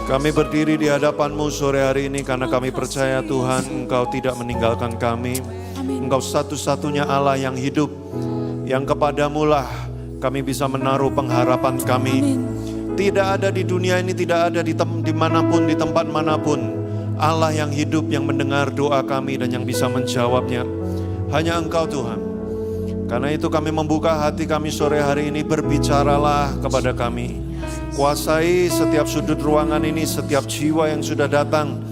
Kami berdiri di hadapan-Mu sore hari ini karena kami percaya Tuhan Engkau tidak meninggalkan kami. Engkau satu-satunya Allah yang hidup, yang kepadamu lah kami bisa menaruh pengharapan kami. Tidak ada di dunia ini, tidak ada dimanapun, di tempat manapun Allah yang hidup, yang mendengar doa kami dan yang bisa menjawabnya. Hanya Engkau Tuhan. Karena itu kami membuka hati kami sore hari ini, berbicaralah kepada kami. Kuasai setiap sudut ruangan ini, setiap jiwa yang sudah datang.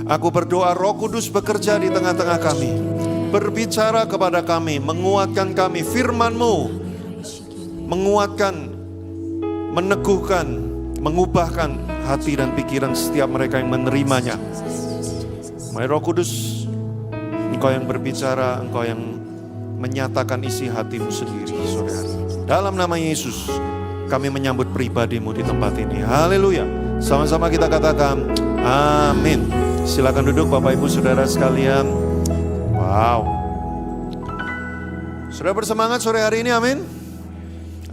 Aku berdoa Roh Kudus bekerja di tengah-tengah kami. Berbicara kepada kami, menguatkan kami. Firman-Mu menguatkan, meneguhkan, mengubahkan hati dan pikiran setiap mereka yang menerimanya. Mari Roh Kudus, Engkau yang berbicara, Engkau yang menyatakan isi hati-Mu sendiri sore hari. Dalam nama Yesus, kami menyambut pribadi-Mu di tempat ini. Haleluya. Sama-sama kita katakan, amin. Silakan duduk Bapak Ibu Saudara sekalian. Wow. Sudah bersemangat sore hari ini, amin.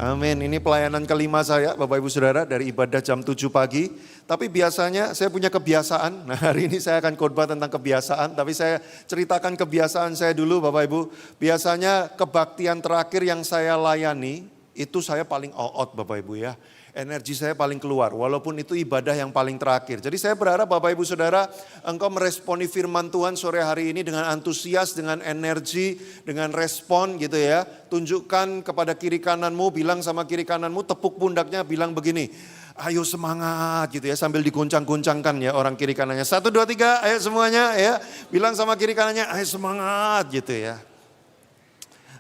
Amin. Ini pelayanan kelima saya Bapak Ibu Saudara dari ibadah jam 7 pagi. Tapi biasanya saya punya kebiasaan. Nah hari ini saya akan khotbah tentang kebiasaan. Tapi saya ceritakan kebiasaan saya dulu Bapak Ibu. Biasanya kebaktian terakhir yang saya layani, itu saya paling all out Bapak Ibu ya. Energi saya paling keluar walaupun itu ibadah yang paling terakhir. Jadi saya berharap Bapak Ibu Saudara engkau meresponi firman Tuhan sore hari ini dengan antusias, dengan energi, dengan respon gitu ya. Tunjukkan kepada kiri kananmu, bilang sama kiri kananmu, tepuk pundaknya bilang begini. Ayo semangat gitu ya, sambil diguncang-guncangkan ya orang kiri kanannya. 1, 2, 3 ayo semuanya ya. Bilang sama kiri kanannya ayo semangat gitu ya.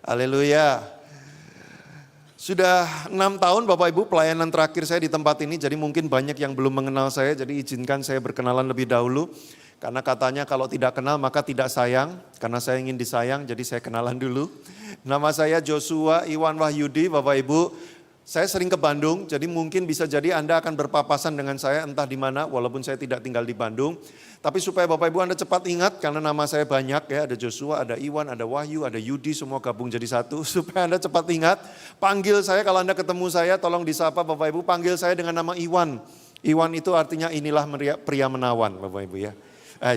Haleluya. Sudah 6 tahun Bapak Ibu pelayanan terakhir saya di tempat ini, jadi mungkin banyak yang belum mengenal saya, jadi izinkan saya berkenalan lebih dahulu. Karena katanya kalau tidak kenal maka tidak sayang, karena saya ingin disayang jadi saya kenalan dulu. Nama saya Joshua Iwan Wahyudi Bapak Ibu. Saya sering ke Bandung, jadi mungkin bisa jadi Anda akan berpapasan dengan saya entah di mana, walaupun saya tidak tinggal di Bandung. Tapi supaya Bapak Ibu Anda cepat ingat, karena nama saya banyak ya, ada Joshua, ada Iwan, ada Wahyu, ada Yudi, semua gabung jadi satu. Supaya Anda cepat ingat, panggil saya kalau Anda ketemu saya, tolong disapa Bapak Ibu, panggil saya dengan nama Iwan. Iwan itu artinya inilah pria menawan Bapak Ibu ya.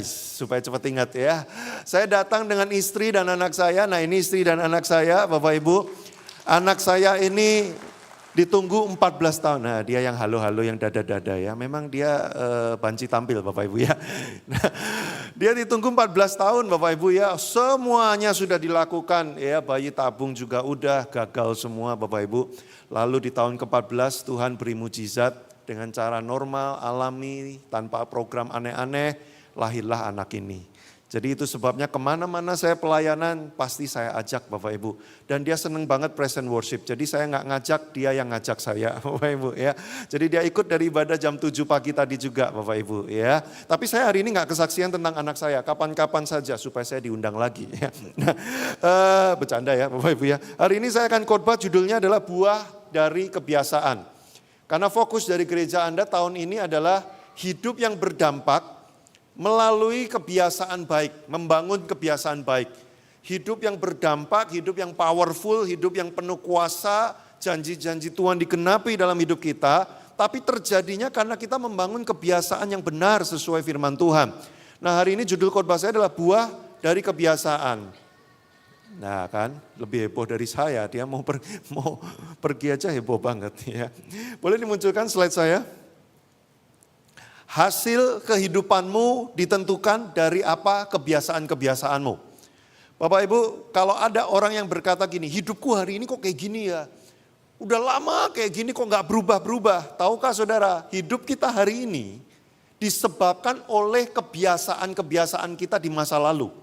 Supaya cepat ingat ya. Saya datang dengan istri dan anak saya, nah ini istri dan anak saya Bapak Ibu. Anak saya ini ditunggu 14 tahun, nah dia yang halo-halo, yang dada-dada ya. Memang dia banci tampil Bapak Ibu ya. Nah, dia ditunggu 14 tahun Bapak Ibu ya. Semuanya sudah dilakukan ya, bayi tabung juga udah gagal semua Bapak Ibu. Lalu di tahun ke-14 Tuhan beri mujizat dengan cara normal, alami, tanpa program aneh-aneh, lahirlah anak ini. Jadi itu sebabnya kemana-mana saya pelayanan pasti saya ajak Bapak Ibu. Dan dia senang banget present worship. Jadi saya nggak ngajak, dia yang ngajak saya Bapak Ibu ya. Jadi dia ikut dari ibadah jam 7 pagi tadi juga Bapak Ibu ya. Tapi saya hari ini nggak kesaksian tentang anak saya. Kapan-kapan saja supaya saya diundang lagi ya. Bercanda ya Bapak Ibu ya. Hari ini saya akan khotbah judulnya adalah buah dari kebiasaan. Karena fokus dari gereja Anda tahun ini adalah hidup yang berdampak melalui kebiasaan baik, membangun kebiasaan baik. Hidup yang berdampak, hidup yang powerful, hidup yang penuh kuasa, janji-janji Tuhan digenapi dalam hidup kita. Tapi terjadinya karena kita membangun kebiasaan yang benar sesuai firman Tuhan. Nah hari ini judul khotbah saya adalah buah dari kebiasaan. Nah kan lebih heboh dari saya, dia mau pergi aja heboh banget ya. Boleh dimunculkan slide saya? Hasil kehidupanmu ditentukan dari apa kebiasaan-kebiasaanmu. Bapak Ibu, kalau ada orang yang berkata gini, hidupku hari ini kok kayak gini ya. Udah lama kayak gini kok gak berubah-berubah. Tahukah saudara, hidup kita hari ini disebabkan oleh kebiasaan-kebiasaan kita di masa lalu.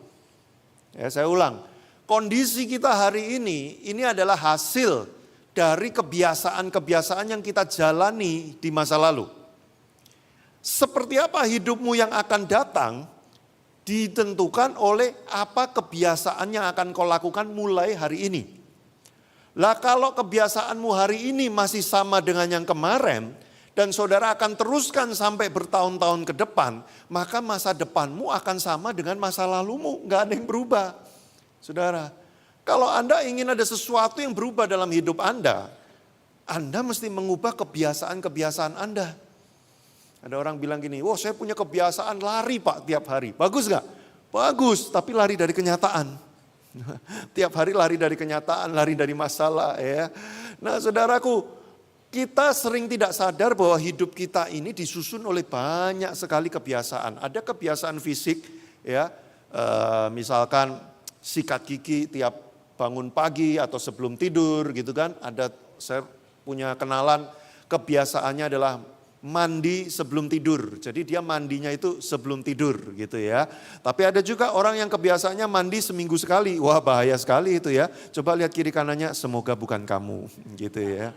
Ya, saya ulang, kondisi kita hari ini adalah hasil dari kebiasaan-kebiasaan yang kita jalani di masa lalu. Seperti apa hidupmu yang akan datang ditentukan oleh apa kebiasaan yang akan kau lakukan mulai hari ini. Lah kalau kebiasaanmu hari ini masih sama dengan yang kemarin dan saudara akan teruskan sampai bertahun-tahun ke depan, maka masa depanmu akan sama dengan masa lalumu, gak ada yang berubah. Saudara, kalau Anda ingin ada sesuatu yang berubah dalam hidup Anda mesti mengubah kebiasaan-kebiasaan Anda. Ada orang bilang gini, wah saya punya kebiasaan lari Pak tiap hari. Bagus gak? Bagus, tapi lari dari kenyataan. Tiap hari lari dari kenyataan, lari dari masalah ya. Nah saudaraku, kita sering tidak sadar bahwa hidup kita ini disusun oleh banyak sekali kebiasaan. Ada kebiasaan fisik ya, misalkan sikat gigi tiap bangun pagi atau sebelum tidur gitu kan. Saya punya kenalan kebiasaannya adalah mandi sebelum tidur. Jadi dia mandinya itu sebelum tidur gitu ya. Tapi ada juga orang yang kebiasaannya mandi seminggu sekali. Wah bahaya sekali itu ya. Coba lihat kiri kanannya, semoga bukan kamu gitu ya.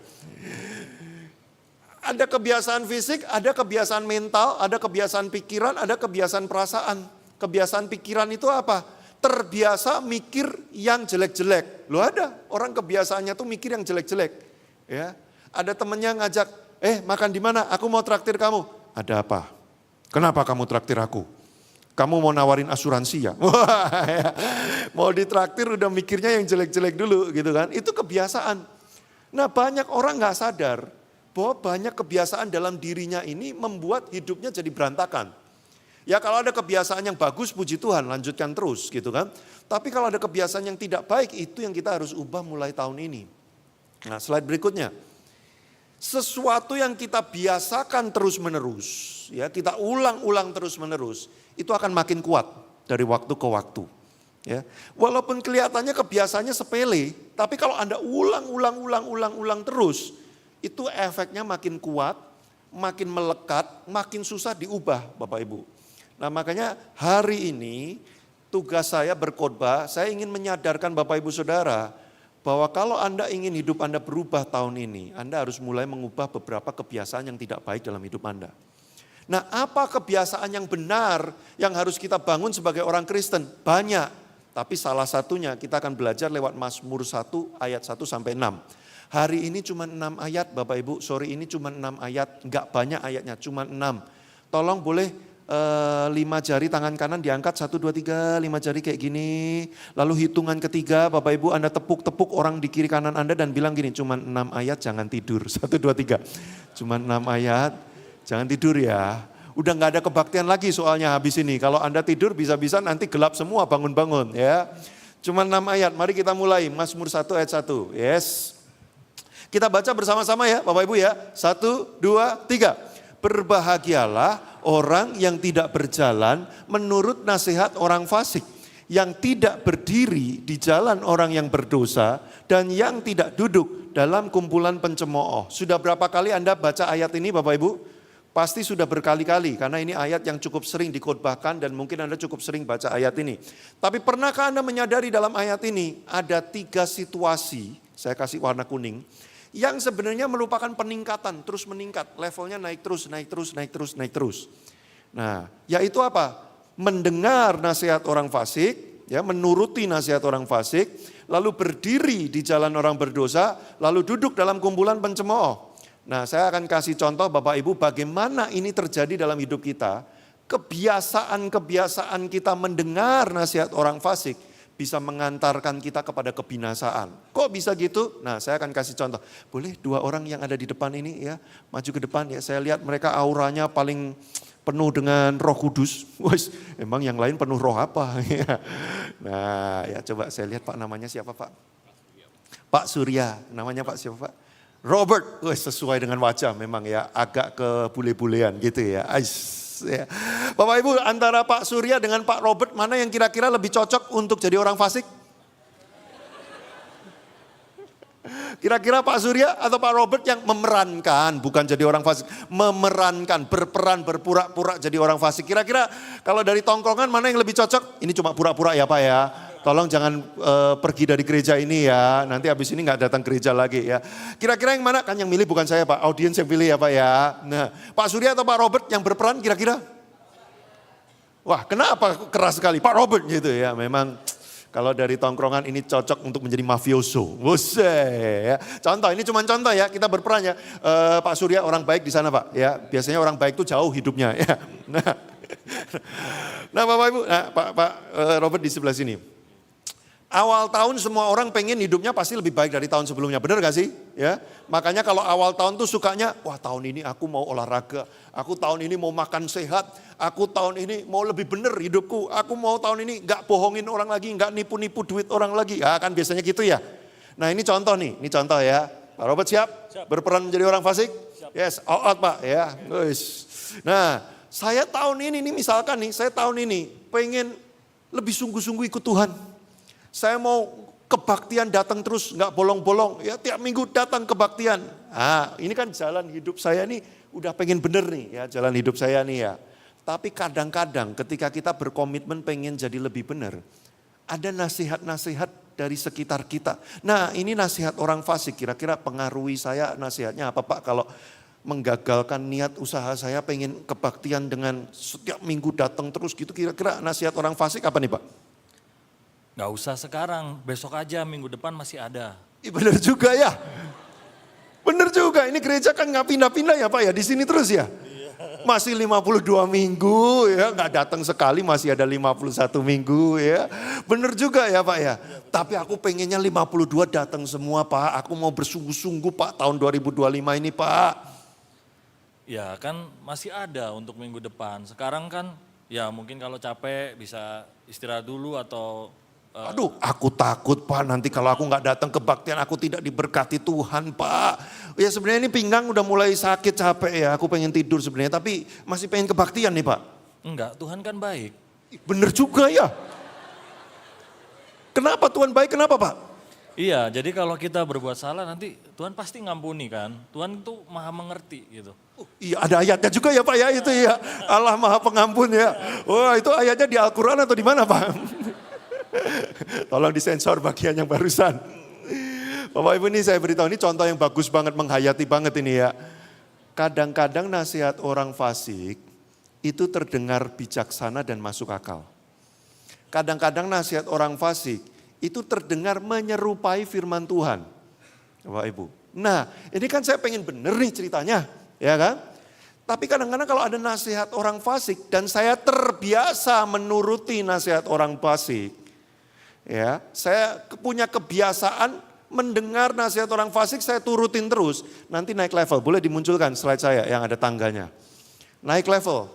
Ada kebiasaan fisik, ada kebiasaan mental, ada kebiasaan pikiran, ada kebiasaan perasaan. Kebiasaan pikiran itu apa? Terbiasa mikir yang jelek-jelek. Loh ada orang kebiasaannya tuh mikir yang jelek-jelek. Ya, ada temennya ngajak, makan di mana? Aku mau traktir kamu. Ada apa? Kenapa kamu traktir aku? Kamu mau nawarin asuransi ya? Wah, ya. Mau ditraktir udah mikirnya yang jelek-jelek dulu gitu kan. Itu kebiasaan. Nah banyak orang gak sadar bahwa banyak kebiasaan dalam dirinya ini membuat hidupnya jadi berantakan. Ya kalau ada kebiasaan yang bagus puji Tuhan lanjutkan terus gitu kan. Tapi kalau ada kebiasaan yang tidak baik itu yang kita harus ubah mulai tahun ini. Nah slide berikutnya. Sesuatu yang kita biasakan terus menerus, ya kita ulang-ulang terus menerus, itu akan makin kuat dari waktu ke waktu. Ya, walaupun kelihatannya kebiasaannya sepele, tapi kalau Anda ulang terus, itu efeknya makin kuat, makin melekat, makin susah diubah, Bapak Ibu. Nah makanya hari ini tugas saya berkhotbah, saya ingin menyadarkan Bapak Ibu Saudara, bahwa kalau Anda ingin hidup Anda berubah tahun ini, Anda harus mulai mengubah beberapa kebiasaan yang tidak baik dalam hidup Anda. Nah, apa kebiasaan yang benar yang harus kita bangun sebagai orang Kristen? Banyak, tapi salah satunya kita akan belajar lewat Mazmur 1 ayat 1 sampai 6. Hari ini cuma 6 ayat Bapak Ibu, sorry ini cuma 6 ayat, enggak banyak ayatnya, cuma 6. Tolong boleh 5 jari tangan kanan diangkat 1, 2, 3, 5 jari kayak gini. Lalu hitungan ketiga Bapak Ibu Anda tepuk-tepuk orang di kiri kanan Anda dan bilang gini, cuma 6 ayat jangan tidur. 1, 2, 3, cuma 6 ayat jangan tidur ya. Udah gak ada kebaktian lagi soalnya habis ini. Kalau Anda tidur bisa-bisa nanti gelap semua bangun-bangun ya. Cuma 6 ayat, mari kita mulai Mazmur 1 ayat 1. Yes. Kita baca bersama-sama ya Bapak Ibu ya. 1, 2, 3. Berbahagialah orang yang tidak berjalan menurut nasihat orang fasik, yang tidak berdiri di jalan orang yang berdosa, dan yang tidak duduk dalam kumpulan pencemooh. Sudah berapa kali Anda baca ayat ini Bapak Ibu? Pasti sudah berkali-kali, karena ini ayat yang cukup sering dikhotbahkan dan mungkin Anda cukup sering baca ayat ini. Tapi pernahkah Anda menyadari dalam ayat ini ada 3 situasi, saya kasih warna kuning, yang sebenarnya merupakan peningkatan, terus meningkat, levelnya naik terus. Nah, yaitu apa? Mendengar nasihat orang fasik, ya, menuruti nasihat orang fasik, lalu berdiri di jalan orang berdosa, lalu duduk dalam kumpulan pencemooh. Nah, saya akan kasih contoh Bapak Ibu bagaimana ini terjadi dalam hidup kita. Kebiasaan kita mendengar nasihat orang fasik bisa mengantarkan kita kepada kebinasaan. Kok bisa gitu? Nah, saya akan kasih contoh. Boleh 2 orang yang ada di depan ini ya, maju ke depan ya. Saya lihat mereka auranya paling penuh dengan Roh Kudus. Wes, emang yang lain penuh roh apa? Nah, ya coba saya lihat Pak, namanya siapa Pak? Pak Surya. Namanya Pak siapa Pak? Robert. Wes, sesuai dengan wajah memang ya, agak ke bule-bulean gitu ya. Ya. Bapak Ibu, antara Pak Surya dengan Pak Robert, mana yang kira-kira lebih cocok untuk jadi orang fasik? Kira-kira Pak Surya atau Pak Robert yang memerankan, bukan jadi orang fasik, memerankan, berperan, berpura-pura jadi orang fasik. Kira-kira kalau dari tongkrongan mana yang lebih cocok? Ini cuma pura-pura ya Pak ya. Tolong jangan pergi dari gereja ini ya, nanti habis ini gak datang gereja lagi ya. Kira-kira yang mana? Kan yang milih bukan saya Pak, audiens yang pilih ya Pak ya. Nah, Pak Surya atau Pak Robert yang berperan kira-kira? Wah, kenapa keras sekali? Pak Robert gitu ya, memang kalau dari tongkrongan ini cocok untuk menjadi mafioso. Buset ya. Contoh, ini cuma contoh ya, kita berperan ya. Pak Surya orang baik di sana Pak ya, biasanya orang baik itu jauh hidupnya ya. Nah Bapak Ibu, nah, Pak Robert di sebelah sini. Awal tahun semua orang pengen hidupnya pasti lebih baik dari tahun sebelumnya, benar gak sih? Ya, makanya kalau awal tahun tuh sukanya, wah tahun ini aku mau olahraga, aku tahun ini mau makan sehat, aku tahun ini mau lebih benar hidupku, aku mau tahun ini gak bohongin orang lagi, gak nipu-nipu duit orang lagi. Ah, kan biasanya gitu ya. Nah ini contoh nih, ini contoh ya. Pak Robert siap? Berperan menjadi orang fasik? Siap. Yes, all out Pak ya. Nah saya tahun ini nih misalkan nih, saya tahun ini pengen lebih sungguh-sungguh ikut Tuhan. Saya mau kebaktian datang terus, nggak bolong-bolong. Ya tiap minggu datang kebaktian. Ah, ini kan jalan hidup saya nih, udah pengen bener nih ya jalan hidup saya nih ya. Tapi kadang-kadang ketika kita berkomitmen pengen jadi lebih benar, ada nasihat-nasihat dari sekitar kita. Nah ini nasihat orang fasik, kira-kira pengaruhi saya nasihatnya apa Pak? Kalau menggagalkan niat usaha saya pengen kebaktian dengan setiap minggu datang terus gitu, kira-kira nasihat orang fasik apa nih Pak? Gak usah sekarang, besok aja, minggu depan masih ada. Bener juga ya. Bener juga, ini gereja kan nggak pindah-pindah ya Pak ya, di sini terus ya. Masih 52 minggu ya, nggak datang sekali masih ada 51 minggu ya. Bener juga ya Pak ya. Tapi aku pengennya 52 datang semua Pak, aku mau bersungguh-sungguh Pak tahun 2025 ini Pak. Ya kan masih ada untuk minggu depan. Sekarang kan ya mungkin kalau capek bisa istirahat dulu atau Aduh, aku takut Pak, nanti kalau aku nggak datang kebaktian aku tidak diberkati Tuhan Pak. Ya sebenarnya ini pinggang udah mulai sakit capek ya, aku pengen tidur sebenarnya, tapi masih pengen kebaktian nih Pak. enggak, Tuhan kan baik. Bener juga ya. Kenapa Tuhan baik, kenapa Pak? Iya, jadi kalau kita berbuat salah nanti Tuhan pasti ngampuni kan. Tuhan tuh maha mengerti gitu. Iya ada ayatnya juga ya Pak ya, itu ya. Allah maha pengampun ya. Wah itu ayatnya di Al-Quran atau di mana Pak? Tolong disensor bagian yang barusan. Bapak Ibu ini saya beritahu, ini contoh yang bagus banget, menghayati banget ini ya. Kadang-kadang nasihat orang fasik itu terdengar bijaksana dan masuk akal. Kadang-kadang nasihat orang fasik itu terdengar menyerupai firman Tuhan. Bapak Ibu. Nah ini kan saya pengen bener nih ceritanya, ya kan? Tapi kadang-kadang kalau ada nasihat orang fasik dan saya terbiasa menuruti nasihat orang fasik, ya, saya punya kebiasaan mendengar nasihat orang fasik, saya turutin terus. Nanti naik level, boleh dimunculkan slide saya yang ada tangganya. Naik level,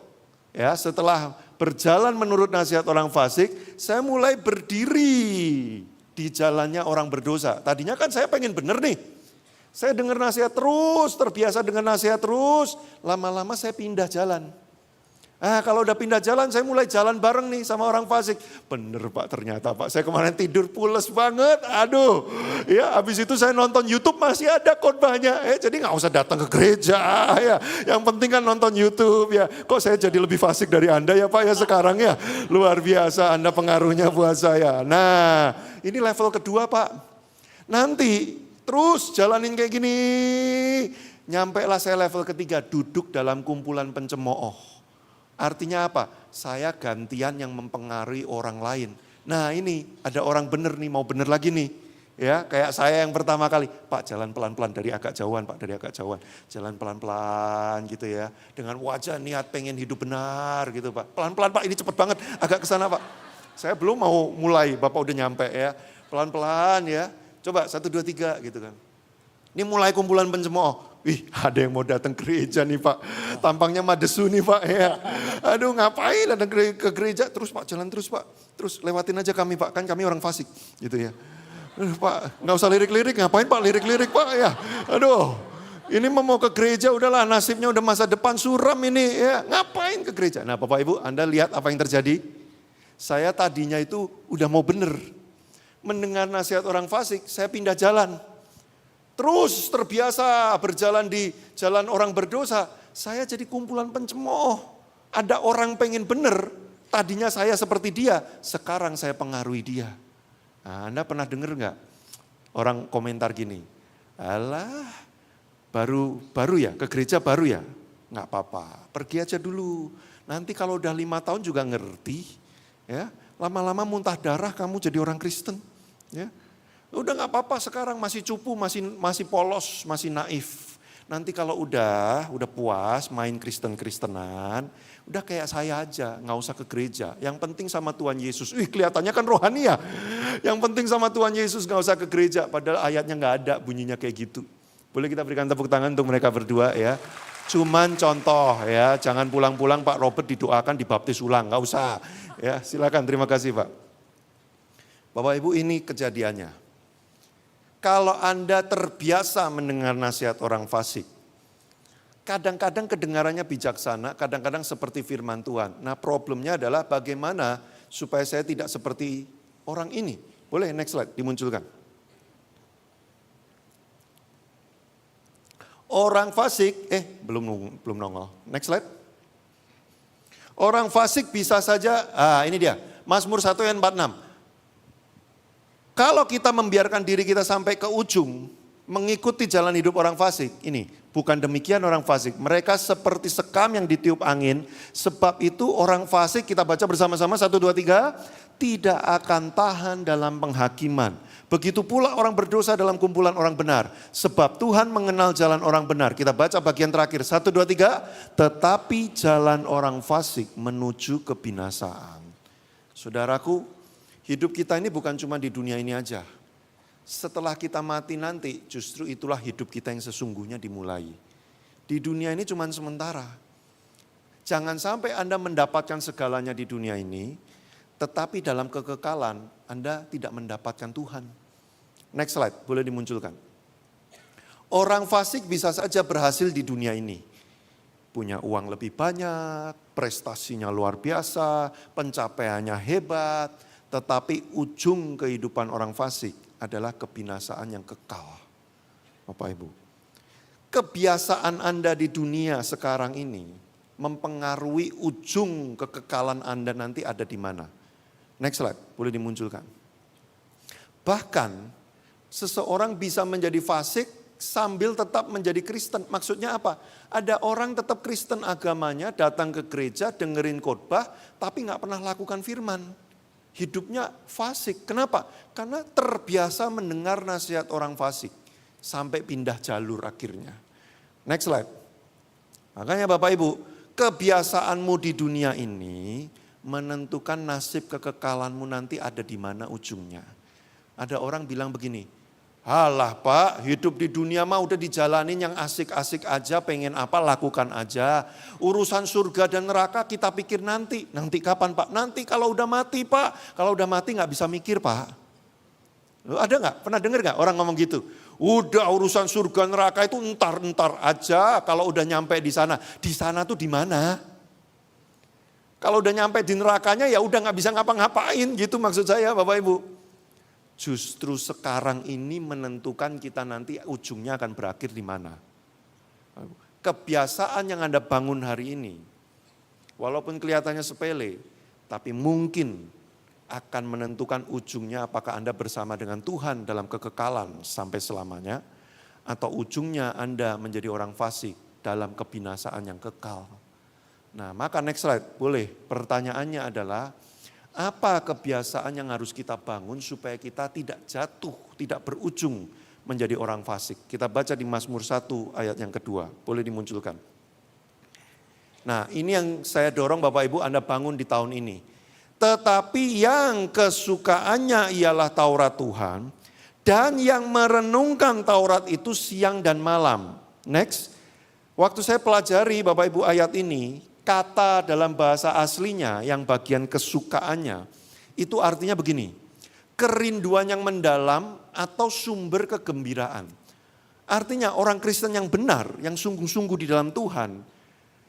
ya setelah berjalan menurut nasihat orang fasik, saya mulai berdiri di jalannya orang berdosa. Tadinya kan saya pengen bener nih. Saya dengar nasihat terus, terbiasa dengan nasihat terus, lama-lama saya pindah jalan. Kalau udah pindah jalan, saya mulai jalan bareng nih sama orang fasik. Bener Pak ternyata Pak, saya kemarin tidur pules banget. Aduh, ya habis itu saya nonton YouTube masih ada khotbahnya. Jadi nggak usah datang ke gereja ya. Yang penting kan nonton YouTube ya. Kok saya jadi lebih fasik dari Anda ya Pak ya sekarang ya. Luar biasa Anda pengaruhnya buat saya. Nah ini level kedua Pak. Nanti terus jalanin kayak gini. Nyampe lah saya level ketiga, duduk dalam kumpulan pencemooh. Artinya apa? Saya gantian yang mempengaruhi orang lain. Nah ini ada orang bener nih, mau bener lagi nih. Ya kayak saya yang pertama kali, Pak jalan pelan-pelan dari agak jauhan Pak, dari agak jauhan. Jalan pelan-pelan gitu ya. Dengan wajah niat pengen hidup benar gitu Pak. Pelan-pelan Pak, ini cepet banget, agak ke sana Pak. Saya belum mau mulai, Bapak udah nyampe ya. Pelan-pelan ya, coba 1, 2, 3 gitu kan. Ini mulai kumpulan pencemooh. Wih ada yang mau datang gereja nih Pak. Tampangnya madesu nih Pak ya. Aduh ngapain datang ke gereja. Terus Pak jalan terus Pak. Terus lewatin aja kami Pak. Kan kami orang fasik gitu ya. Pak gak usah lirik-lirik. Ngapain Pak lirik-lirik Pak ya. Aduh ini mau ke gereja udahlah nasibnya udah masa depan suram ini ya. Ngapain ke gereja. Nah Bapak Ibu Anda lihat apa yang terjadi. Saya tadinya itu udah mau bener. Mendengar nasihat orang fasik saya pindah jalan. Terus terbiasa berjalan di jalan orang berdosa, saya jadi kumpulan pencemooh. Ada orang pengen bener, tadinya saya seperti dia, sekarang saya pengaruhi dia. Nah, Anda pernah dengar nggak orang komentar gini, alah baru ya, ke gereja baru ya, nggak apa-apa, pergi aja dulu. Nanti kalau udah 5 tahun juga ngerti, ya lama-lama muntah darah kamu jadi orang Kristen, ya. Udah gak apa-apa sekarang masih cupu, masih polos, masih naif. Nanti kalau udah puas main Kristen-Kristenan, udah kayak saya aja, nggak usah ke gereja. Yang penting sama Tuhan Yesus. Kelihatannya kan rohani ya. Yang penting sama Tuhan Yesus, nggak usah ke gereja. Padahal ayatnya nggak ada bunyinya kayak gitu. Boleh kita berikan tepuk tangan untuk mereka berdua ya. Cuman contoh ya, jangan pulang-pulang Pak Robert didoakan dibaptis ulang, nggak usah. Ya, silakan, terima kasih Pak. Bapak Ibu, ini kejadiannya. Kalau Anda terbiasa mendengar nasihat orang fasik, kadang-kadang kedengarannya bijaksana, kadang-kadang seperti firman Tuhan. Nah, problemnya adalah bagaimana supaya saya tidak seperti orang ini. Boleh next slide dimunculkan. Orang fasik, belum nongol. Next slide. Orang fasik bisa saja, ini dia, Mazmur 1 ayat 46. Kalau kita membiarkan diri kita sampai ke ujung, mengikuti jalan hidup orang fasik, ini bukan demikian orang fasik. Mereka seperti sekam yang ditiup angin, sebab itu orang fasik, kita baca bersama-sama 1, 2, 3, tidak akan tahan dalam penghakiman. Begitu pula orang berdosa dalam kumpulan orang benar, sebab Tuhan mengenal jalan orang benar. Kita baca bagian terakhir, 1, 2, 3, tetapi jalan orang fasik menuju kebinasaan. Saudaraku, hidup kita ini bukan cuma di dunia ini aja. Setelah kita mati nanti, justru itulah hidup kita yang sesungguhnya dimulai. Di dunia ini cuma sementara. Jangan sampai Anda mendapatkan segalanya di dunia ini, tetapi dalam kekekalan Anda tidak mendapatkan Tuhan. Next slide, boleh dimunculkan. Orang fasik bisa saja berhasil di dunia ini. Punya uang lebih banyak, prestasinya luar biasa, pencapaiannya hebat, tetapi ujung kehidupan orang fasik adalah kebinasaan yang kekal. Bapak Ibu, kebiasaan Anda di dunia sekarang ini mempengaruhi ujung kekekalan Anda nanti ada di mana. Next slide, boleh dimunculkan. Bahkan seseorang bisa menjadi fasik sambil tetap menjadi Kristen. Maksudnya apa? Ada orang tetap Kristen agamanya, datang ke gereja, dengerin khotbah, tapi nggak pernah lakukan firman. Hidupnya fasik. Kenapa? Karena terbiasa mendengar nasihat orang fasik. Sampai pindah jalur akhirnya. Next slide. Makanya Bapak Ibu, kebiasaanmu di dunia ini menentukan nasib kekekalanmu nanti ada di mana ujungnya. Ada orang bilang begini, halah Pak, hidup di dunia mah udah dijalanin yang asik-asik aja, pengen apa lakukan aja. Urusan surga dan neraka kita pikir nanti. Nanti kapan Pak? Nanti kalau udah mati Pak. Kalau udah mati gak bisa mikir Pak. Loh, ada gak? Pernah dengar gak orang ngomong gitu? Udah urusan surga neraka itu entar-entar aja. Kalau udah nyampe di sana tuh di mana? Kalau udah nyampe di nerakanya ya udah gak bisa ngapa-ngapain gitu maksud saya Bapak Ibu. Justru sekarang ini menentukan kita nanti ujungnya akan berakhir di mana. Kebiasaan yang Anda bangun hari ini, walaupun kelihatannya sepele, tapi mungkin akan menentukan ujungnya apakah Anda bersama dengan Tuhan dalam kekekalan sampai selamanya, atau ujungnya Anda menjadi orang fasik dalam kebinasaan yang kekal. Nah, maka next slide, boleh. Pertanyaannya adalah, apa kebiasaan yang harus kita bangun supaya kita tidak jatuh, tidak berujung menjadi orang fasik. Kita baca di Mazmur 1 ayat yang kedua, boleh dimunculkan. Nah, ini yang saya dorong Bapak Ibu Anda bangun di tahun ini. Tetapi yang kesukaannya ialah Taurat Tuhan, dan yang merenungkan Taurat itu siang dan malam. Next, waktu saya pelajari Bapak Ibu ayat ini, kata dalam bahasa aslinya yang bagian kesukaannya, itu artinya begini, kerinduan yang mendalam atau sumber kegembiraan. Artinya orang Kristen yang benar, yang sungguh-sungguh di dalam Tuhan,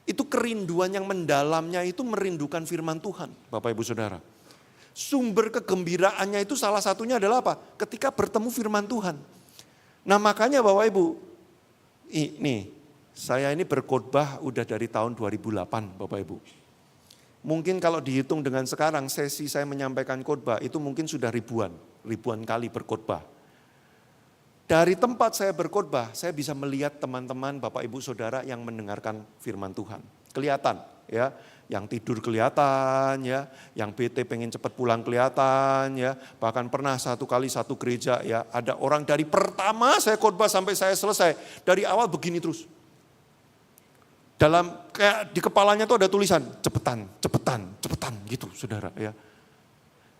itu kerinduan yang mendalamnya itu merindukan firman Tuhan, Bapak Ibu Saudara. Sumber kegembiraannya itu salah satunya adalah apa? Ketika bertemu firman Tuhan. Nah makanya Bapak Ibu, ini saya ini berkhotbah udah dari tahun 2008 Bapak Ibu. Mungkin kalau dihitung dengan sekarang sesi saya menyampaikan khotbah itu mungkin sudah ribuan kali berkhotbah. Dari tempat saya berkhotbah, saya bisa melihat teman-teman Bapak Ibu Saudara yang mendengarkan firman Tuhan. Kelihatan ya, yang tidur kelihatan ya, yang bete pengen cepat pulang kelihatan ya. Bahkan pernah satu kali satu gereja ya, ada orang dari pertama saya khotbah sampai saya selesai, dari awal begini terus. Dalam kayak di kepalanya tuh ada tulisan cepetan, cepetan, cepetan gitu saudara ya.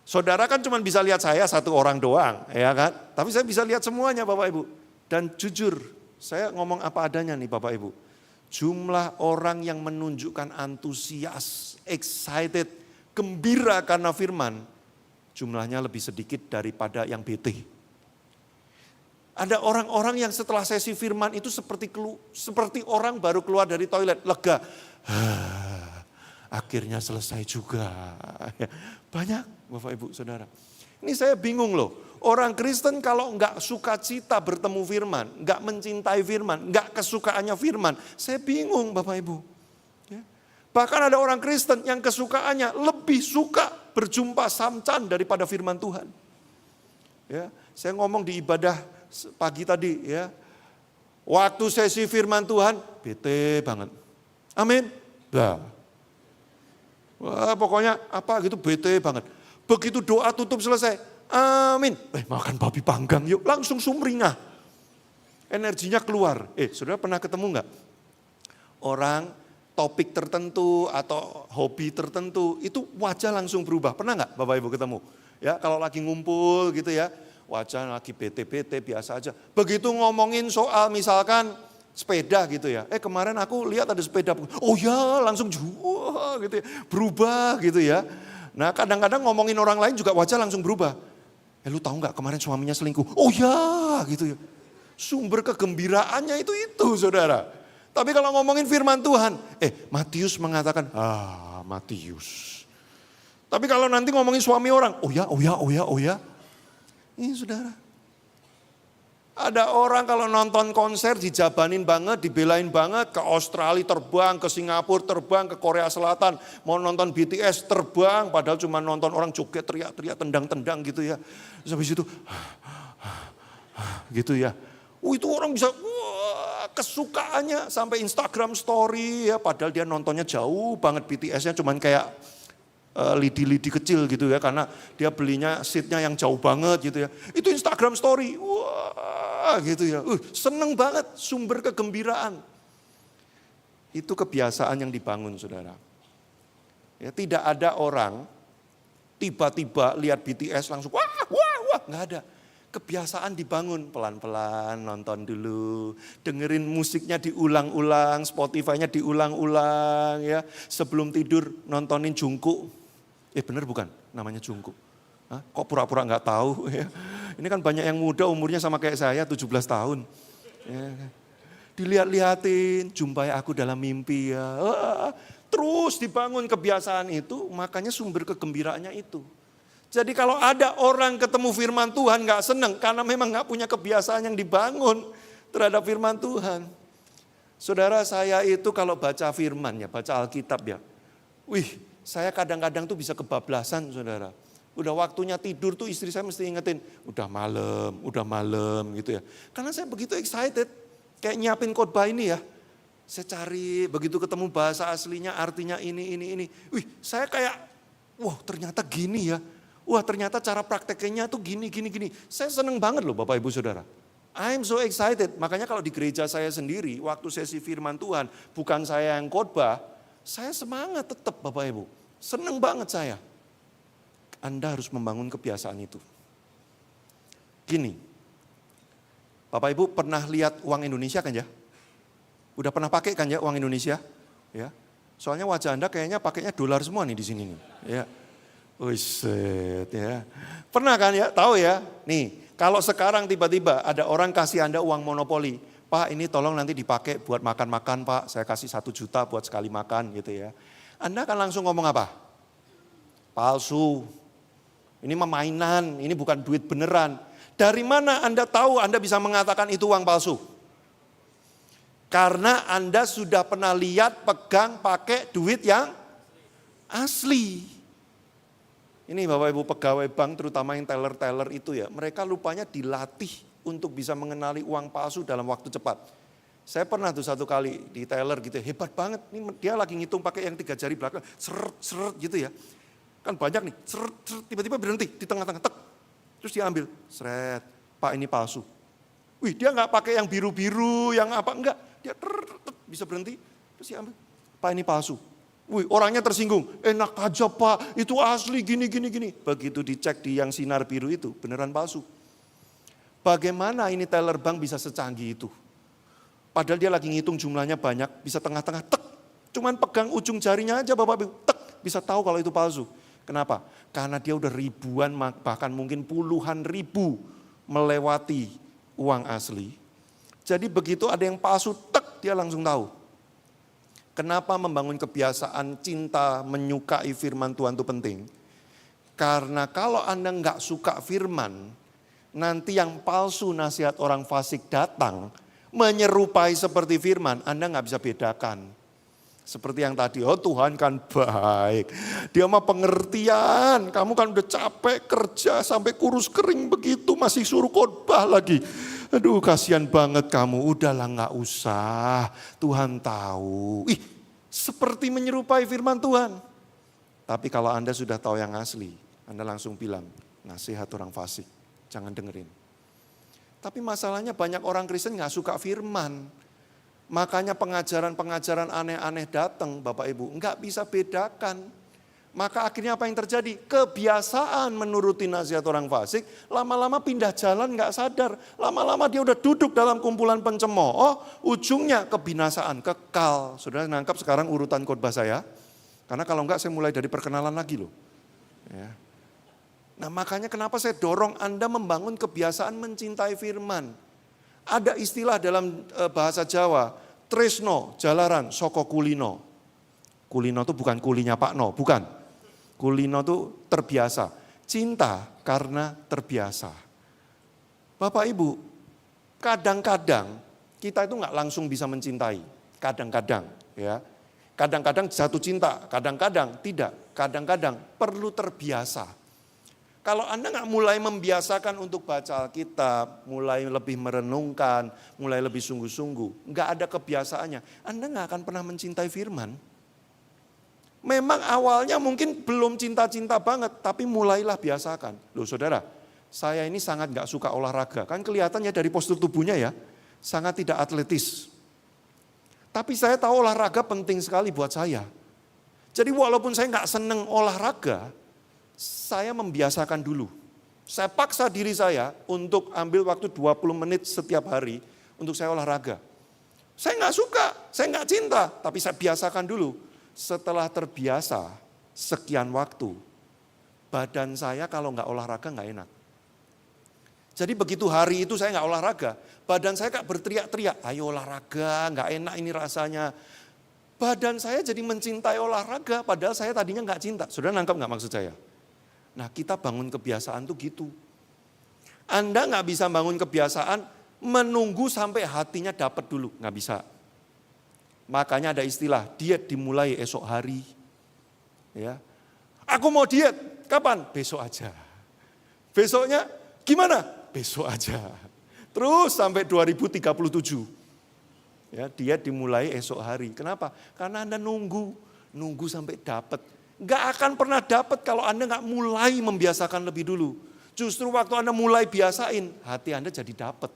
Saudara kan cuma bisa lihat saya satu orang doang ya kan. Tapi saya bisa lihat semuanya Bapak Ibu. Dan jujur saya ngomong apa adanya nih Bapak Ibu. Jumlah orang yang menunjukkan antusias, excited, gembira karena firman. Jumlahnya lebih sedikit daripada yang bete. Ada orang-orang yang setelah sesi firman itu seperti orang baru keluar dari toilet, lega. Akhirnya selesai juga. Banyak Bapak Ibu Saudara. Ini saya bingung loh. Orang Kristen kalau enggak sukacita bertemu firman, enggak mencintai firman, enggak kesukaannya firman, saya bingung Bapak Ibu. Ya. Bahkan ada orang Kristen yang kesukaannya lebih suka berjumpa samcan daripada firman Tuhan. Ya, saya ngomong di ibadah pagi tadi ya. Waktu sesi firman Tuhan, bete banget. Amin. Nah. Wah, pokoknya apa gitu bete banget. Begitu doa tutup selesai, amin. Makan babi panggang yuk, langsung sumringah. Energinya keluar. Saudara pernah ketemu enggak? Orang topik tertentu atau hobi tertentu, itu wajah langsung berubah. Pernah enggak Bapak Ibu ketemu? Ya, kalau lagi ngumpul gitu ya, wajah lagi bete-bete biasa aja. Begitu ngomongin soal misalkan sepeda gitu ya. Kemarin aku lihat ada sepeda. Oh ya langsung jual gitu ya. Berubah gitu ya. Nah kadang-kadang ngomongin orang lain juga wajah langsung berubah. Lu tahu nggak kemarin suaminya selingkuh? Oh ya gitu ya. Sumber kegembiraannya itu saudara. Tapi kalau ngomongin firman Tuhan. Matius mengatakan, Matius. Tapi kalau nanti ngomongin suami orang. Oh ya. Ini saudara. Ada orang kalau nonton konser dijabanin banget, dibelain banget, ke Australia terbang, ke Singapura terbang, ke Korea Selatan, mau nonton BTS terbang, padahal cuma nonton orang joget, teriak-teriak, tendang-tendang gitu ya. Terus habis itu, gitu ya. Itu orang bisa, kesukaannya sampai Instagram story ya, padahal dia nontonnya jauh banget BTS-nya cuman kayak lidi-lidi kecil gitu ya, karena dia belinya seatnya yang jauh banget gitu ya. Itu Instagram story, wah gitu ya. Seneng banget, sumber kegembiraan. Itu kebiasaan yang dibangun saudara. Ya, tidak ada orang tiba-tiba lihat BTS langsung wah, nggak ada. Kebiasaan dibangun pelan-pelan, nonton dulu, dengerin musiknya diulang-ulang, Spotify-nya diulang-ulang ya. Sebelum tidur nontonin Jungkook. Bener bukan namanya Jungkook? Kok pura-pura nggak tahu ya. Ini kan banyak yang muda umurnya sama kayak saya 17 tahun. Ya. Dilihat-lihatin, jumpai aku dalam mimpi ya. Terus dibangun kebiasaan itu, makanya sumber kegembiraannya itu. Jadi kalau ada orang ketemu firman Tuhan nggak seneng karena memang nggak punya kebiasaan yang dibangun terhadap firman Tuhan. Saudara saya itu kalau baca firman ya, baca Alkitab ya. Saya kadang-kadang tuh bisa kebablasan saudara. Udah waktunya tidur tuh istri saya mesti ingetin, udah malam gitu ya. Karena saya begitu excited, kayak nyiapin khotbah ini ya. Saya cari, begitu ketemu bahasa aslinya artinya ini. Saya kayak, wah ternyata gini ya. Wah ternyata cara prakteknya tuh gini. Saya seneng banget loh Bapak Ibu Saudara. I'm so excited, makanya kalau di gereja saya sendiri, waktu sesi firman Tuhan, bukan saya yang khotbah, saya semangat tetap Bapak Ibu. Seneng banget saya. Anda harus membangun kebiasaan itu. Gini, Bapak Ibu pernah lihat uang Indonesia kan ya? Udah pernah pakai kan ya uang Indonesia? Ya. Soalnya wajah Anda kayaknya pakainya dolar semua nih di sini nih. Ya. Set ya. Pernah kan ya? Tahu ya? Nih, kalau sekarang tiba-tiba ada orang kasih Anda uang monopoli. Pak ini tolong nanti dipakai buat makan-makan Pak. Saya kasih 1 juta buat sekali makan gitu ya. Anda akan langsung ngomong apa? Palsu. Ini mainan, ini bukan duit beneran. Dari mana Anda tahu Anda bisa mengatakan itu uang palsu? Karena Anda sudah pernah lihat pegang pakai duit yang asli. Ini Bapak Ibu pegawai bank terutama yang teller-teller itu ya. Mereka lupanya dilatih untuk bisa mengenali uang palsu dalam waktu cepat. Saya pernah tuh 1 kali di teller gitu, hebat banget. Ini dia lagi ngitung pakai yang 3 jari belakang, seret gitu ya. Kan banyak nih, seret, tiba-tiba berhenti di tengah-tengah, tek. Terus dia ambil, seret, Pak ini palsu. Dia nggak pakai yang biru-biru, yang apa, enggak. Dia bisa berhenti, Terus dia ambil, Pak ini palsu. Wih, orangnya tersinggung, enak aja Pak, itu asli gini. Begitu dicek di yang sinar biru itu, beneran palsu. Bagaimana ini teller bank bisa secanggih itu? Padahal dia lagi ngitung jumlahnya banyak, bisa tengah-tengah, tek. Cuman pegang ujung jarinya aja Bapak Ibu, tek, bisa tahu kalau itu palsu. Kenapa? Karena dia udah ribuan, bahkan mungkin puluhan ribu melewati uang asli. Jadi begitu ada yang palsu, tek, dia langsung tahu. Kenapa membangun kebiasaan cinta menyukai firman Tuhan itu penting? Karena kalau Anda nggak suka firman, nanti yang palsu nasihat orang fasik datang, menyerupai seperti firman, Anda nggak bisa bedakan. Seperti yang tadi, oh Tuhan kan baik. Dia mah pengertian, kamu kan udah capek kerja sampai kurus kering begitu, masih suruh khotbah lagi. Aduh kasihan banget kamu, udahlah gak usah, Tuhan tahu. Seperti menyerupai firman Tuhan. Tapi kalau Anda sudah tahu yang asli, Anda langsung bilang, nasihat orang fasik, jangan dengerin. Tapi masalahnya banyak orang Kristen gak suka firman. Makanya pengajaran-pengajaran aneh-aneh datang Bapak Ibu, gak bisa bedakan. Maka akhirnya apa yang terjadi? Kebiasaan menuruti nasihat orang fasik, lama-lama pindah jalan gak sadar. Lama-lama dia udah duduk dalam kumpulan pencemooh, ujungnya kebinasaan, kekal. Saudara nangkap sekarang urutan khotbah saya? Karena kalau enggak saya mulai dari perkenalan lagi loh. Ya. Nah makanya kenapa saya dorong Anda membangun kebiasaan mencintai firman. Ada istilah dalam bahasa Jawa, tresno, jalaran, soko kulino. Kulino itu bukan kulinya Pak No, bukan. Kulino itu terbiasa, cinta karena terbiasa. Bapak Ibu, kadang-kadang kita itu nggak langsung bisa mencintai, kadang-kadang ya. Kadang-kadang jatuh cinta, kadang-kadang tidak, kadang-kadang perlu terbiasa. Kalau Anda nggak mulai membiasakan untuk baca Alkitab, mulai lebih merenungkan, mulai lebih sungguh-sungguh, nggak ada kebiasaannya, Anda nggak akan pernah mencintai firman. Memang awalnya mungkin belum cinta-cinta banget, tapi mulailah biasakan. Loh saudara, saya ini sangat gak suka olahraga. Kan kelihatannya dari postur tubuhnya ya, sangat tidak atletis. Tapi saya tahu olahraga penting sekali buat saya. Jadi walaupun saya gak seneng olahraga, saya membiasakan dulu. Saya paksa diri saya untuk ambil waktu 20 menit setiap hari untuk saya olahraga. Saya gak suka, saya gak cinta, tapi saya biasakan dulu. Setelah terbiasa sekian waktu, badan saya kalau nggak olahraga nggak enak. Jadi begitu hari itu saya nggak olahraga, badan saya kayak berteriak-teriak, ayo olahraga, nggak enak ini rasanya. Badan saya jadi mencintai olahraga, padahal saya tadinya nggak cinta. Sudah nangkap nggak maksud saya? Nah kita bangun kebiasaan tuh gitu. Anda nggak bisa bangun kebiasaan menunggu sampai hatinya dapat dulu, nggak bisa. Makanya ada istilah diet dimulai esok hari. Ya. Aku mau diet, kapan? Besok aja. Besoknya gimana? Besok aja. Terus sampai 2037. Ya, diet dimulai esok hari. Kenapa? Karena Anda nunggu sampai dapat. Gak akan pernah dapat kalau Anda gak mulai membiasakan lebih dulu. Justru waktu Anda mulai biasain, hati Anda jadi dapat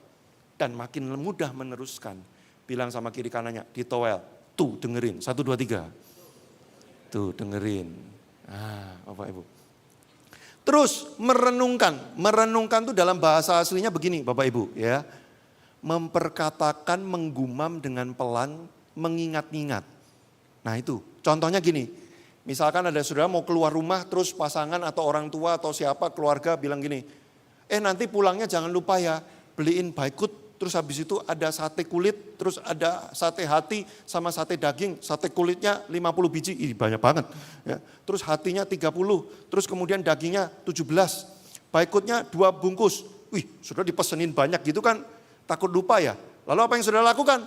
dan makin mudah meneruskan. Bilang sama kiri kanannya, ditowel. Tuh dengerin, 1, 2, 3. Tuh dengerin. Bapak Ibu. Terus merenungkan. Merenungkan tuh dalam bahasa aslinya begini Bapak Ibu ya. Memperkatakan, menggumam dengan pelan, mengingat-ingat. Nah itu, contohnya gini. Misalkan ada saudara mau keluar rumah, terus pasangan atau orang tua atau siapa keluarga bilang gini. Nanti pulangnya jangan lupa ya, beliin baikut. Terus habis itu ada sate kulit, terus ada sate hati sama sate daging. Sate kulitnya 50 biji, ini banyak banget. Ya. Terus hatinya 30, terus kemudian dagingnya 17. Baikutnya 2 bungkus. Wih, sudah dipesenin banyak gitu kan, takut lupa ya. Lalu apa yang sudah lakukan?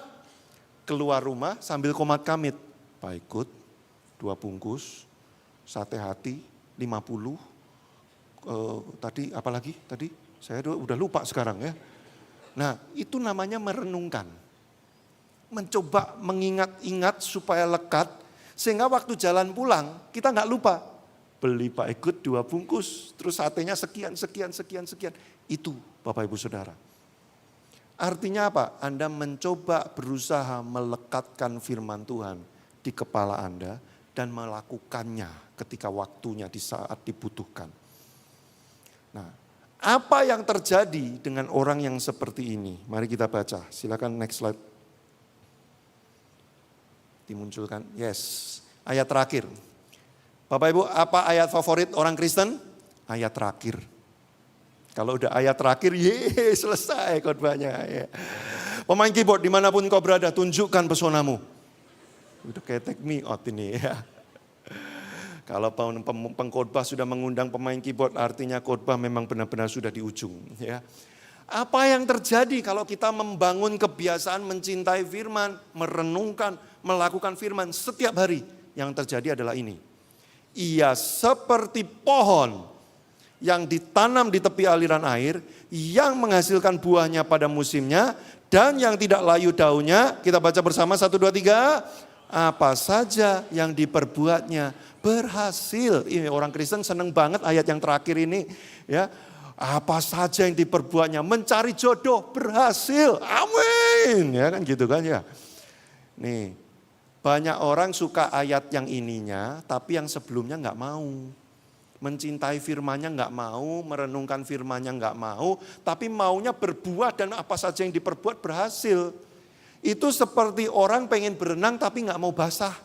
Keluar rumah sambil komat kamit. Baikut, 2 bungkus, sate hati 50. Tadi apa lagi? Tadi saya udah lupa sekarang ya. Nah itu namanya merenungkan. Mencoba mengingat-ingat supaya lekat. Sehingga waktu jalan pulang kita gak lupa. Beli baikut 2 bungkus. Terus satenya sekian. Itu Bapak Ibu Saudara. Artinya apa? Anda mencoba berusaha melekatkan firman Tuhan di kepala Anda dan melakukannya ketika waktunya di saat dibutuhkan. Nah, apa yang terjadi dengan orang yang seperti ini? Mari kita baca. Silakan next slide. Dimunculkan. Yes. Ayat terakhir. Bapak Ibu, apa ayat favorit orang Kristen? Ayat terakhir. Kalau udah ayat terakhir, selesai khotbahnya. Ya. Pemain keyboard dimanapun kau berada, tunjukkan pesonamu. Udah kayak take me out ini ya. Kalau pengkhotbah sudah mengundang pemain keyboard, artinya khotbah memang benar-benar sudah di ujung. Ya. Apa yang terjadi kalau kita membangun kebiasaan mencintai firman, merenungkan, melakukan firman setiap hari? Yang terjadi adalah ini. Ia seperti pohon yang ditanam di tepi aliran air, yang menghasilkan buahnya pada musimnya, dan yang tidak layu daunnya. Kita baca bersama 1, 2, 3. Apa saja yang diperbuatnya berhasil. Ini orang Kristen senang banget ayat yang terakhir ini. Ya, apa saja yang diperbuatnya, mencari jodoh berhasil. Amin. Ya kan gitu kan ya. Nih, banyak orang suka ayat yang ininya, tapi yang sebelumnya nggak mau. Mencintai firman-Nya nggak mau, merenungkan firman-Nya nggak mau, tapi maunya berbuah dan apa saja yang diperbuat berhasil. Itu seperti orang pengen berenang tapi nggak mau basah.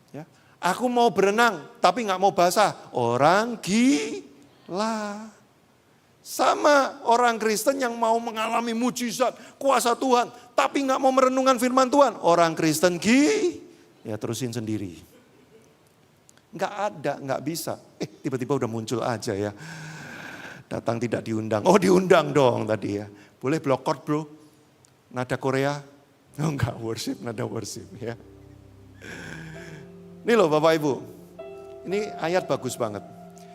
Ya. Aku mau berenang tapi nggak mau basah. Orang gila. Sama orang Kristen yang mau mengalami mujizat, kuasa Tuhan, tapi nggak mau merenungkan firman Tuhan. Orang Kristen ya terusin sendiri. Nggak ada, nggak bisa. Tiba-tiba udah muncul aja ya. Datang tidak diundang. Oh diundang dong tadi ya. Boleh block chord bro. Nada Korea. Oh enggak, worship, nada worship ya. Ini loh Bapak Ibu. Ini ayat bagus banget.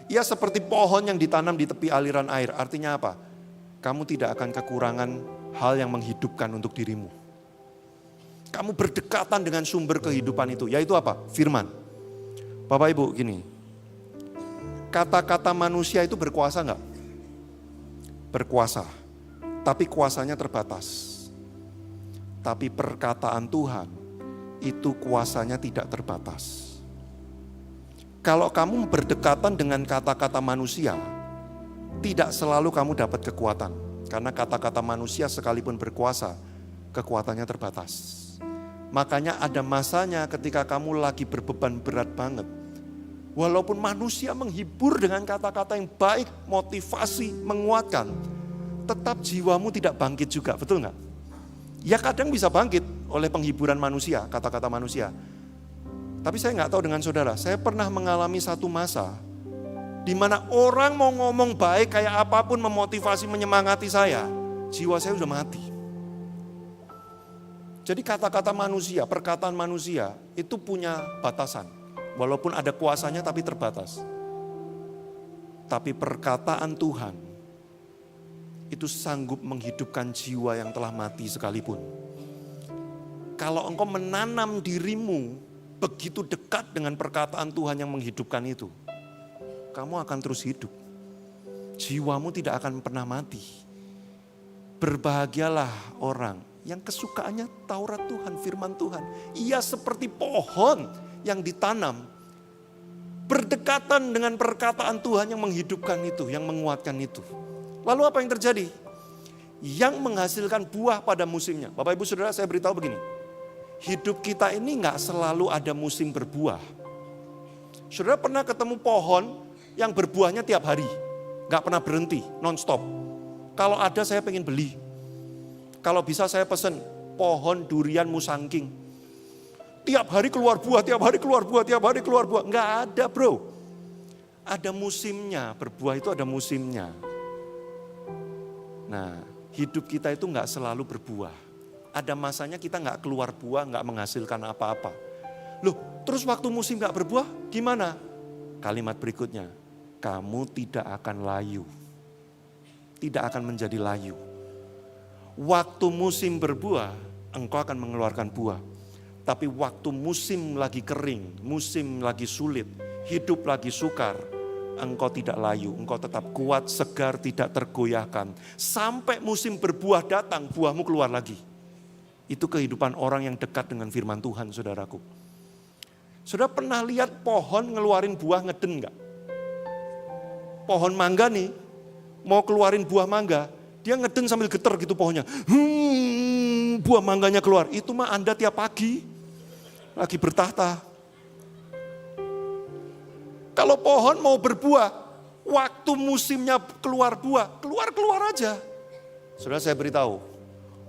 Ia seperti pohon yang ditanam di tepi aliran air. Artinya apa? Kamu tidak akan kekurangan hal yang menghidupkan untuk dirimu. Kamu berdekatan dengan sumber kehidupan itu. Yaitu apa? Firman. Bapak Ibu gini, kata-kata manusia itu berkuasa enggak? Berkuasa, tapi kuasanya terbatas. Tapi perkataan Tuhan itu kuasanya tidak terbatas. Kalau kamu berdekatan dengan kata-kata manusia, tidak selalu kamu dapat kekuatan. Karena kata-kata manusia sekalipun berkuasa, kekuatannya terbatas. Makanya ada masanya ketika kamu lagi berbeban berat banget. Walaupun manusia menghibur dengan kata-kata yang baik, motivasi, menguatkan. Tetap jiwamu tidak bangkit juga, betul nggak? Ya kadang bisa bangkit oleh penghiburan manusia, kata-kata manusia. Tapi saya nggak tahu dengan saudara, saya pernah mengalami satu masa di mana orang mau ngomong baik kayak apapun memotivasi, menyemangati saya, jiwa saya udah mati. Jadi kata-kata manusia, perkataan manusia itu punya batasan. Walaupun ada kuasanya tapi terbatas. Tapi perkataan Tuhan itu sanggup menghidupkan jiwa yang telah mati sekalipun. Kalau engkau menanam dirimu begitu dekat dengan perkataan Tuhan yang menghidupkan itu, kamu akan terus hidup. Jiwamu tidak akan pernah mati. Berbahagialah orang yang kesukaannya Taurat Tuhan, firman Tuhan. Ia seperti pohon yang ditanam, berdekatan dengan perkataan Tuhan yang menghidupkan itu, yang menguatkan itu. Lalu apa yang terjadi? Yang menghasilkan buah pada musimnya. Bapak Ibu Saudara, saya beritahu begini. Hidup kita ini gak selalu ada musim berbuah. Saudara pernah ketemu pohon yang berbuahnya tiap hari? Gak pernah berhenti, non-stop. Kalau ada saya pengen beli. Kalau bisa saya pesen pohon durian musangking. Tiap hari keluar buah, tiap hari keluar buah, tiap hari keluar buah. Enggak ada bro. Ada musimnya, berbuah itu ada musimnya. Nah, hidup kita itu enggak selalu berbuah. Ada masanya kita enggak keluar buah, enggak menghasilkan apa-apa. Loh, terus waktu musim enggak berbuah, gimana? Kalimat berikutnya, kamu tidak akan layu. Tidak akan menjadi layu. Waktu musim berbuah, engkau akan mengeluarkan buah. Tapi waktu musim lagi kering, musim lagi sulit, hidup lagi sukar, engkau tidak layu, engkau tetap kuat, segar, tidak tergoyahkan. Sampai musim berbuah datang, buahmu keluar lagi. Itu kehidupan orang yang dekat dengan firman Tuhan, saudaraku. Saudara pernah lihat pohon ngeluarin buah ngeden enggak? Pohon mangga nih, mau keluarin buah mangga, dia ngeden sambil geter gitu pohonnya. Buah mangganya keluar, itu mah Anda tiap pagi lagi bertahta. Kalau pohon mau berbuah, waktu musimnya keluar buah, keluar aja. Saudara saya beritahu,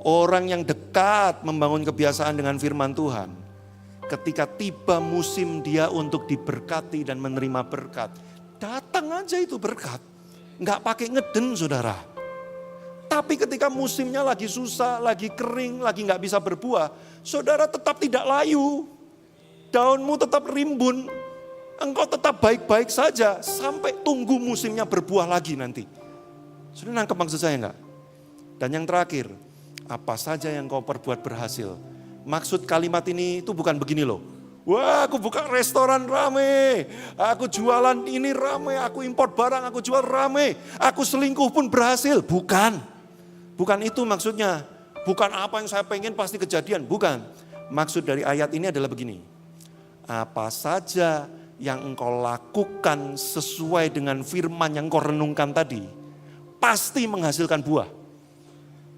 orang yang dekat membangun kebiasaan dengan firman Tuhan, ketika tiba musim dia untuk diberkati dan menerima berkat, datang aja itu berkat. Enggak pakai ngeden saudara. Tapi ketika musimnya lagi susah, lagi kering, lagi enggak bisa berbuah, saudara tetap tidak layu. Daunmu tetap rimbun. Engkau tetap baik-baik saja sampai tunggu musimnya berbuah lagi nanti. Sudah nangkep maksud saya enggak? Dan yang terakhir, apa saja yang kau perbuat berhasil. Maksud kalimat ini itu bukan begini loh. Wah, aku buka restoran rame, aku jualan ini rame, aku import barang, aku jual rame, aku selingkuh pun berhasil. Bukan itu maksudnya. Bukan apa yang saya pengen pasti kejadian, bukan. Maksud dari ayat ini adalah begini. Apa saja yang engkau lakukan sesuai dengan firman yang engkau renungkan tadi, pasti menghasilkan buah.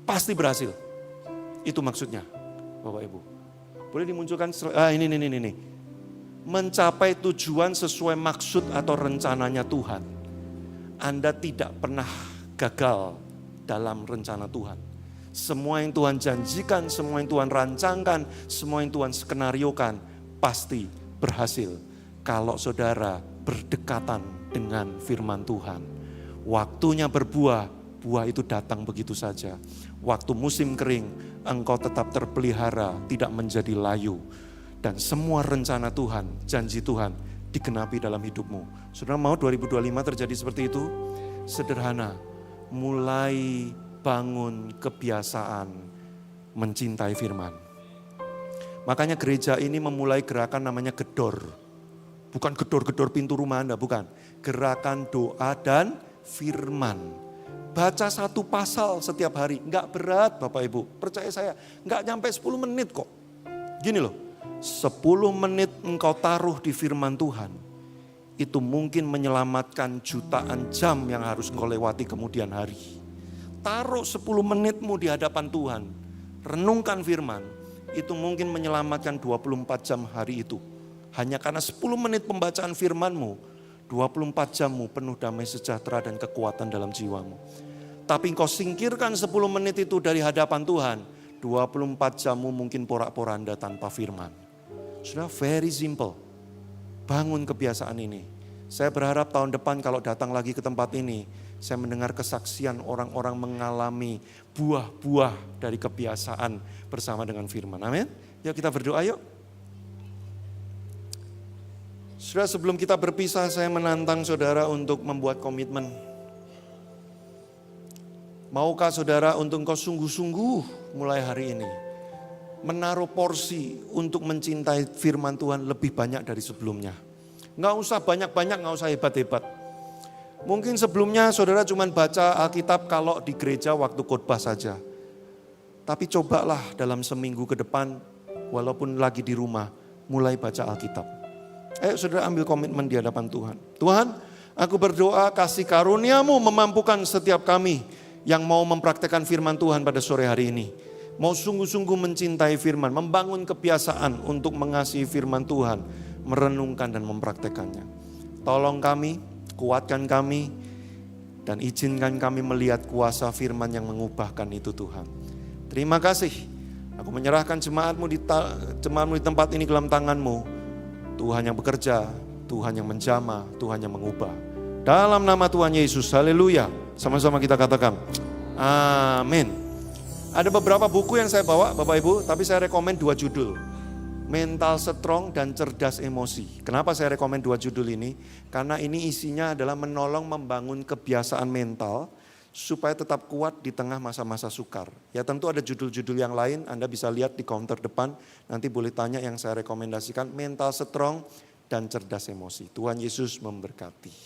Pasti berhasil. Itu maksudnya, Bapak Ibu. Boleh dimunculkan, ini. Mencapai tujuan sesuai maksud atau rencananya Tuhan. Anda tidak pernah gagal dalam rencana Tuhan. Semua yang Tuhan janjikan, semua yang Tuhan rancangkan, semua yang Tuhan skenariokan, pasti berhasil. Kalau saudara berdekatan dengan firman Tuhan. Waktunya berbuah, buah itu datang begitu saja. Waktu musim kering, engkau tetap terpelihara, tidak menjadi layu. Dan semua rencana Tuhan, janji Tuhan digenapi dalam hidupmu. Saudara mau 2025 terjadi seperti itu? Sederhana, mulai bangun kebiasaan mencintai firman. Makanya gereja ini memulai gerakan namanya gedor. Bukan gedor-gedor pintu rumah Anda, bukan. Gerakan doa dan firman. Baca satu pasal setiap hari, enggak berat Bapak Ibu. Percaya saya, enggak nyampe 10 menit kok. Gini loh, 10 menit engkau taruh di firman Tuhan. Itu mungkin menyelamatkan jutaan jam yang harus engkau lewati kemudian hari. Taruh 10 menitmu di hadapan Tuhan. Renungkan firman, itu mungkin menyelamatkan 24 jam hari itu. Hanya karena 10 menit pembacaan firman-Mu, 24 jammu penuh damai sejahtera dan kekuatan dalam jiwamu. Tapi engkau singkirkan 10 menit itu dari hadapan Tuhan, 24 jammu mungkin porak-poranda tanpa firman. Sudah very simple. Bangun kebiasaan ini. Saya berharap tahun depan kalau datang lagi ke tempat ini, saya mendengar kesaksian orang-orang mengalami buah-buah dari kebiasaan bersama dengan firman. Amin. Yuk kita berdoa yuk. Saudara, sebelum kita berpisah, saya menantang saudara untuk membuat komitmen. Maukah saudara untuk engkau sungguh-sungguh mulai hari ini menaruh porsi untuk mencintai firman Tuhan lebih banyak dari sebelumnya. Nggak usah banyak-banyak, nggak usah hebat-hebat. Mungkin sebelumnya saudara cuma baca Alkitab kalau di gereja waktu khotbah saja. Tapi cobalah dalam seminggu ke depan, walaupun lagi di rumah, mulai baca Alkitab. Ayo saudara ambil komitmen di hadapan Tuhan. Tuhan, aku berdoa kasih karunia-Mu memampukan setiap kami yang mau mempraktekkan firman Tuhan pada sore hari ini. Mau sungguh-sungguh mencintai firman, membangun kebiasaan untuk mengasihi firman Tuhan, merenungkan dan mempraktekannya. Tolong kami, kuatkan kami, dan izinkan kami melihat kuasa firman yang mengubahkan itu Tuhan. Terima kasih, aku menyerahkan jemaat-Mu di tempat ini ke dalam tangan-Mu. Tuhan yang bekerja, Tuhan yang menjamah, Tuhan yang mengubah. Dalam nama Tuhan Yesus, haleluya. Sama-sama kita katakan, amin. Ada beberapa buku yang saya bawa Bapak Ibu, tapi saya rekomen 2 judul. Mental Strong dan Cerdas Emosi. Kenapa saya rekomen 2 judul ini? Karena ini isinya adalah menolong membangun kebiasaan mental supaya tetap kuat di tengah masa-masa sukar. Ya tentu ada judul-judul yang lain, Anda bisa lihat di counter depan, nanti boleh tanya yang saya rekomendasikan, Mental Strong dan Cerdas Emosi. Tuhan Yesus memberkati.